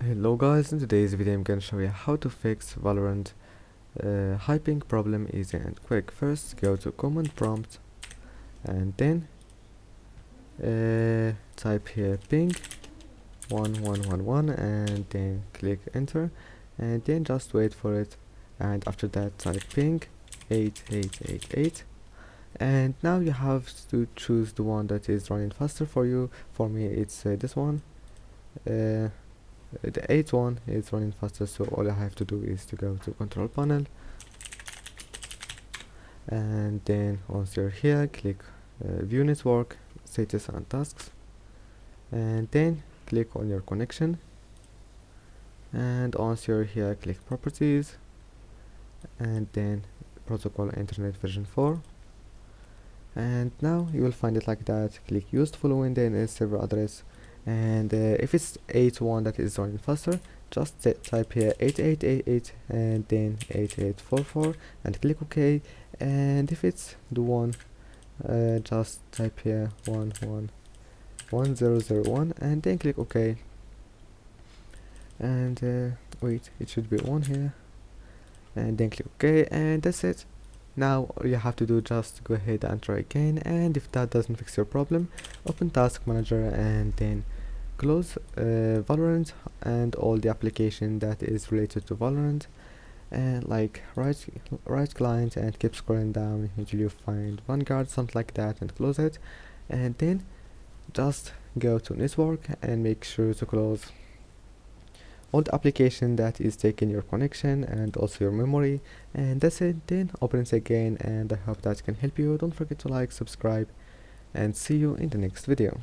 Hello guys, in today's video I'm gonna show you how to fix Valorant high ping problem easy and quick. First go to command prompt and then type here ping 1111 and then click enter and then just wait for it, and after that type ping 8888 and now you have to choose the one that is running faster for you. For me it's this one. The 8th one is running faster, so all I have to do is to go to control panel and then once you're here click view network status and tasks and then click on your connection, and once you're here click properties and then protocol internet version 4, and now you will find it like that. Click used following then is server address, and if it's 8.1 that is running faster, just type here 8888 and then 8844 and click OK, and if it's the one just type here 111001 and then click OK, and wait, it should be 1 here and then click OK, and that's it. Now all you have to do just go ahead and try again, and if that doesn't fix your problem, open task manager and then close Valorant and all the application that is related to Valorant, and like right client and keep scrolling down until you find Vanguard, something like that, and close it, and then just go to network and make sure to close all the application that is taking your connection and also your memory, and that's it. Then open it again, and I hope that can help you. Don't forget to like, subscribe, and see you in the next video.